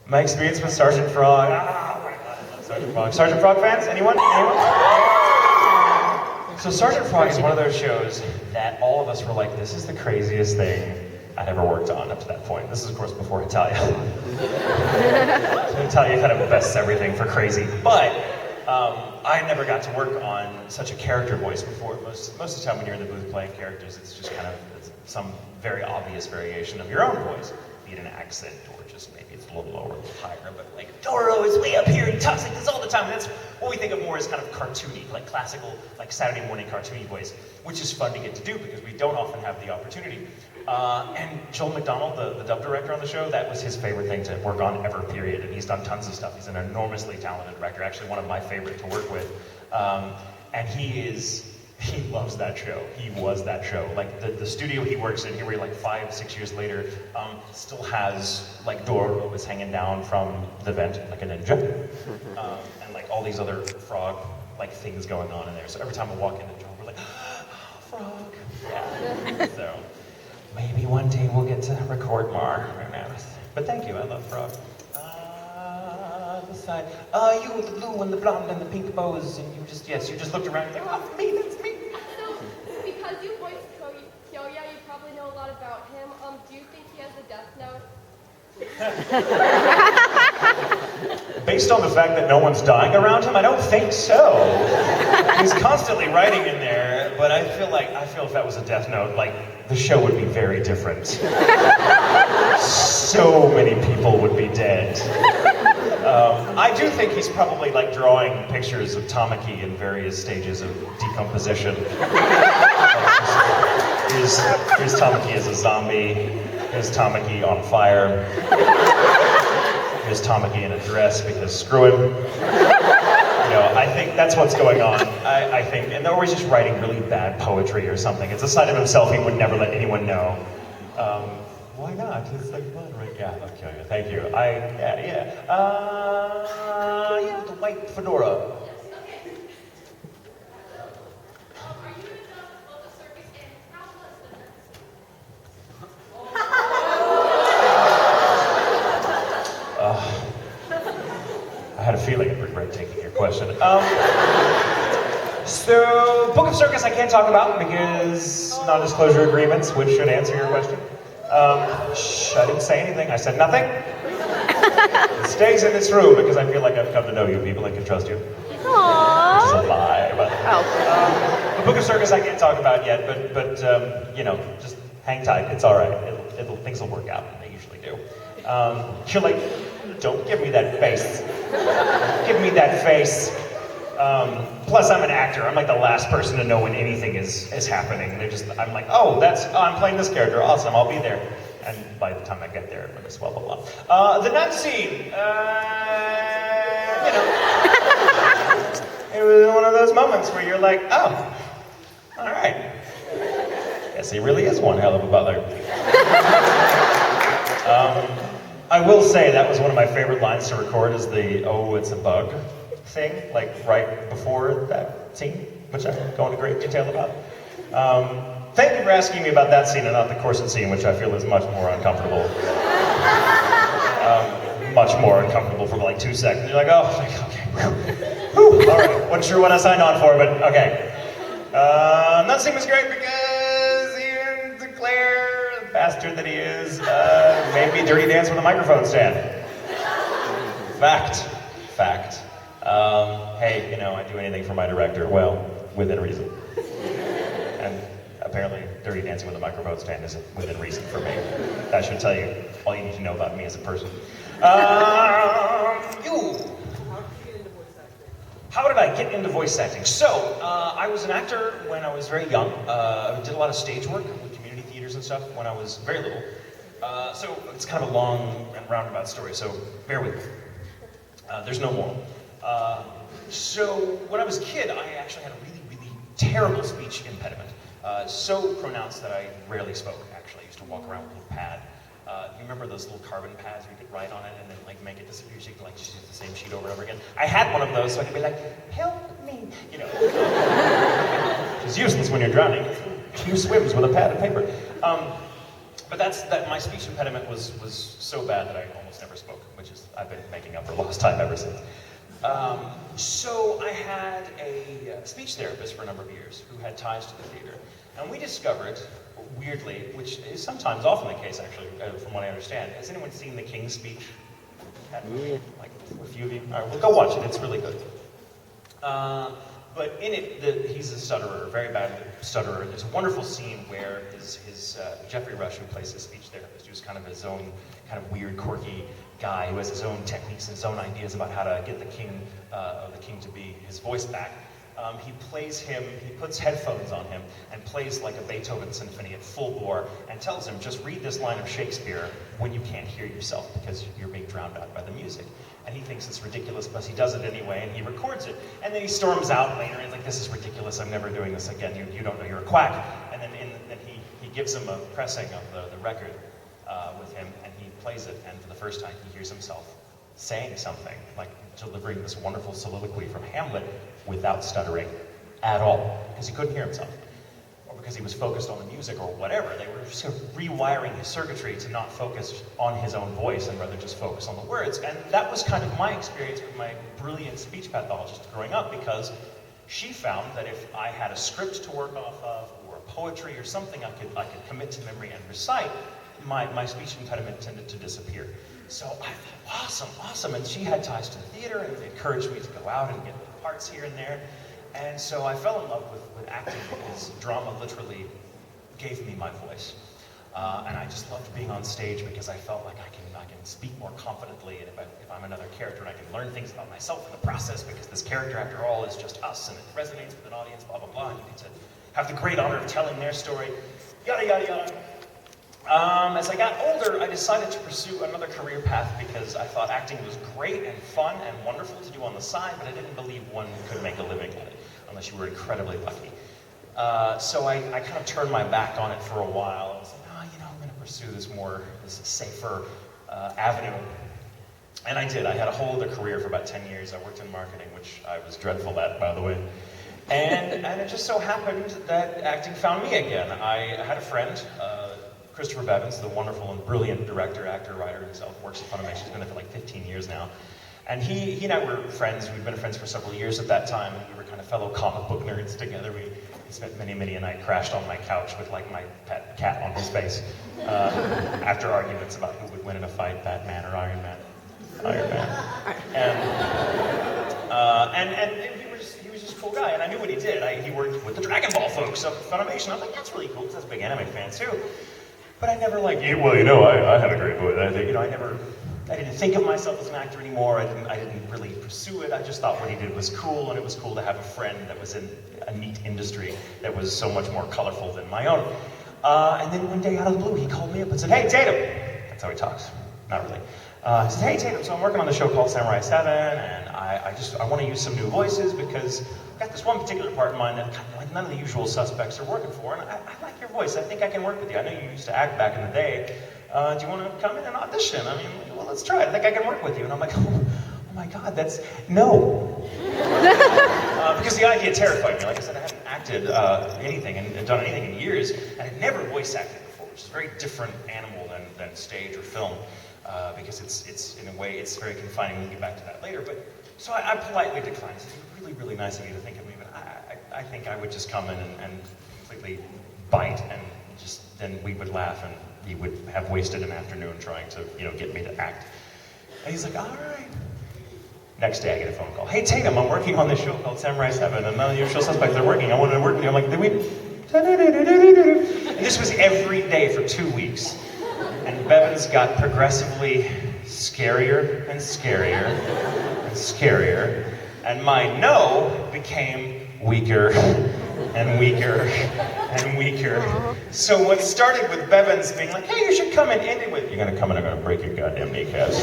My experience with Sergeant Frog. Oh my god, I love Sergeant Frog. Sergeant Frog fans? Anyone? So Sergeant Frog is one of those shows that all of us were like, this is the craziest thing I'd ever worked on up to that point. This is, of course, before Italia. So Italia kind of bests everything for crazy. But I never got to work on such a character voice before. Most of the time when you're in the booth playing characters, it's just kind of some very obvious variation of your own voice. Be it an accent or just maybe it's a little lower, a little higher, but like, Doro is way up here, he talks like this all the time. And that's what we think of more as kind of cartoony, like classical, like Saturday morning cartoony voice, which is fun to get to do because we don't often have the opportunity. And Joel McDonald, the dub director on the show, that was his favorite thing to work on ever, period. And he's done tons of stuff. He's an enormously talented director, actually one of my favorite to work with. And he loves that show. He was that show. Like the studio he works in, here we're like 5-6 years later, still has like Doro is hanging down from the vent like a ninja. And like all these other frog like things going on in there. So every time we walk into Joel, we're like, oh, frog. Yeah. So maybe one day we'll get to record more. But thank you, I love frog. The side. You with the blue and the blonde and the pink bows, and you just looked around and like, oh, me, that's me. So, because you voiced Kyoya, you probably know a lot about him. Do you think he has a death note? Based on the fact that no one's dying around him, I don't think so. He's constantly writing in there, but I feel if that was a death note, like, the show would be very different. So many people would be dead. I do think he's probably like drawing pictures of Tamaki in various stages of decomposition. Here's Tamaki as a zombie. Here's Tamaki on fire. Here's Tamaki in a dress because screw him. I think that's what's going on. I think, and or he's just writing really bad poetry or something. It's a side of himself he would never let anyone know. Why not? It's like fun, right? Yeah, I'll kill you. Thank you. Yeah. The white fedora. Yes, okay. Are you in the local circus and how was the I had a feeling I'd regret taking your question. So, Book of Circus I can't talk about because non-disclosure agreements, which should answer your question. I didn't say anything. I said nothing. It stays in this room because I feel like I've come to know you people. I can trust you. Aww. Which is a lie, but the Book of Circus I can't talk about yet. But just hang tight. It's all right. Things will work out. They usually do. You're like, don't give me that face. Give me that face. Plus, I'm an actor. I'm like the last person to know when anything is happening. I'm like, I'm playing this character. Awesome, I'll be there. And by the time I get there, it's blah, blah, blah. The nun scene, it was one of those moments where you're like, oh, all right. Guess he really is one hell of a butler. I will say that was one of my favorite lines to record is the, oh, it's a bug thing, like right before that scene, which I'm going into great detail about. Thank you for asking me about that scene and not the corset scene, which I feel is much more uncomfortable. Much more uncomfortable for like 2 seconds. You're like, oh, okay, whew, all right, wasn't sure what I signed on for, but okay. That scene was great because Ian Sinclair, the bastard that he is, made me dirty dance with a microphone stand. Fact. Hey, I do anything for my director, well, within reason. And apparently, dirty dancing with a microphone stand isn't within reason for me. That should tell you all you need to know about me as a person. How did I get into voice acting? So, I was an actor when I was very young. I did a lot of stage work with community theaters and stuff when I was very little. So, it's kind of a long and roundabout story, so bear with me. There's no moral. So, when I was a kid, I actually had a really, really terrible speech impediment. So pronounced that I rarely spoke, actually. I used to walk around with a little pad. You remember those little carbon pads where you could write on it and then like make it disappear so you could like just use the same sheet over and over again? I had one of those so I could be like, help me, It's useless when you're drowning. Who swims with a pad of paper? But But that my speech impediment was so bad that I almost never spoke, which is I've been making up for lost time ever since. So I had a speech therapist for a number of years who had ties to the theater, and we discovered, weirdly, which is sometimes often the case actually, from what I understand. Has anyone seen The King's Speech? Like a few of you? All right, well, go watch it. It's really good. But in it, he's a stutterer, very bad stutterer. There's a wonderful scene where his Jeffrey Rush, who plays his speech therapist, who's kind of his own kind of weird, quirky guy who has his own techniques and his own ideas about how to get the king to be his voice back. He plays him, he puts headphones on him and plays like a Beethoven symphony at full bore and tells him, just read this line of Shakespeare when you can't hear yourself because you're being drowned out by the music. And he thinks it's ridiculous, but he does it anyway, and he records it. And then he storms out later, and he's like, this is ridiculous, I'm never doing this again, you don't know, you're a quack. And then he gives him a pressing of the record with him, and he plays it, and for the first time he hears himself saying something, like delivering this wonderful soliloquy from Hamlet without stuttering at all, because he couldn't hear himself, or because he was focused on the music or whatever. They were sort of rewiring his circuitry to not focus on his own voice and rather just focus on the words. And that was kind of my experience with my brilliant speech pathologist growing up, because she found that if I had a script to work off of, or a poetry or something I could commit to memory and recite, my speech impediment tended to disappear. So I thought, awesome. And she had ties to the theater and encouraged me to go out and get parts here and there. And so I fell in love with acting because drama literally gave me my voice. And I just loved being on stage because I felt like I can speak more confidently, and if I'm another character, and I can learn things about myself in the process, because this character, after all, is just us, and it resonates with an audience, blah, blah, blah, and you get to have the great honor of telling their story, yada, yada, yada. As I got older, I decided to pursue another career path because I thought acting was great and fun and wonderful to do on the side, but I didn't believe one could make a living at it, unless you were incredibly lucky. So I kind of turned my back on it for a while. I was like, I'm going to pursue this safer avenue. And I did. I had a whole other career for about 10 years. I worked in marketing, which I was dreadful at, by the way. And it just so happened that acting found me again. I had a friend, Christopher Bevins, the wonderful and brilliant director, actor, writer himself, works at Funimation. He's been there for like 15 years now. And he and I were friends. We'd been friends for several years at that time, and we were kind of fellow comic book nerds together. We spent many a night crashed on my couch with like my pet cat on his face after arguments about who would win in a fight, Batman or Iron Man. Iron Man. And he was just a cool guy, and I knew what he did. He worked with the Dragon Ball folks up at Funimation. I was like, that's really cool, because I was a big anime fan too. But I never I had a great voice. I didn't think of myself as an actor anymore. I didn't really pursue it. I just thought what he did was cool, and it was cool to have a friend that was in a neat industry that was so much more colorful than my own. And then one day out of the blue, he called me up and said, hey, Tatum. That's how he talks. Not really. He said, hey, Tatum, so I'm working on the show called Samurai 7, and I want to use some new voices because I've got this one particular part in mind that none of the usual suspects are working for, and I like your voice. I think I can work with you. I know you used to act back in the day. Do you want to come in and audition? I mean, well, let's try it. I think I can work with you. And I'm like, oh my God, no. Because the idea terrified me. Like I said, I hadn't acted anything and done anything in years, and I'd never voice acted before, which is a very different animal than stage or film, because it's in a way, it's very confining. We'll get back to that later. But so I politely declined. It's really, really nice of you to think of me, but I think I would just come in and completely bite, and just then we would laugh, and he would have wasted an afternoon trying to, get me to act. And he's like, all right. Next day I get a phone call. Hey, Tatum, I'm working on this show called Samurai 7, and none of the usual suspects are working. I wanted to work with you. I'm like, and this was every day for 2 weeks. And Bevins got progressively scarier and scarier and scarier. And my no became weaker and weaker and weaker. So what started with Bevins being like, hey, you should come and end it with, you're gonna come and I'm gonna break your goddamn kneecaps.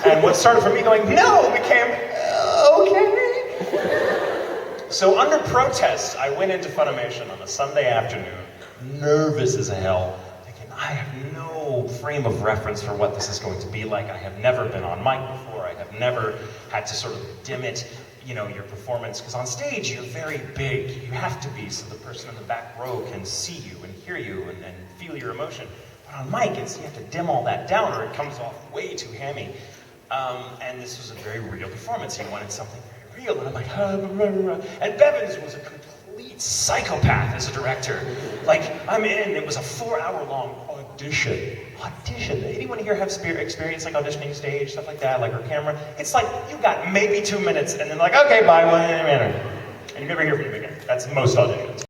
And what started from me going, no, became, okay. So under protest, I went into Funimation on a Sunday afternoon, nervous as hell, thinking, I have no frame of reference for what this is going to be like. I have never been on mic before. I have never had to sort of dim it, your performance, because on stage you're very big. You have to be so the person in the back row can see you and hear you and feel feel your emotion. But on mic, you have to dim all that down or it comes off way too hammy. And this was a very real performance. He wanted something very real, and I'm like, and Bevins was a complete psychopath as a director. Like, I'm in, it was a 4-hour-long audition. Anyone here have experience like auditioning stage, stuff like that, like our camera? It's like, you got maybe 2 minutes, and then like, okay, bye, and you never hear from him again. That's most auditions.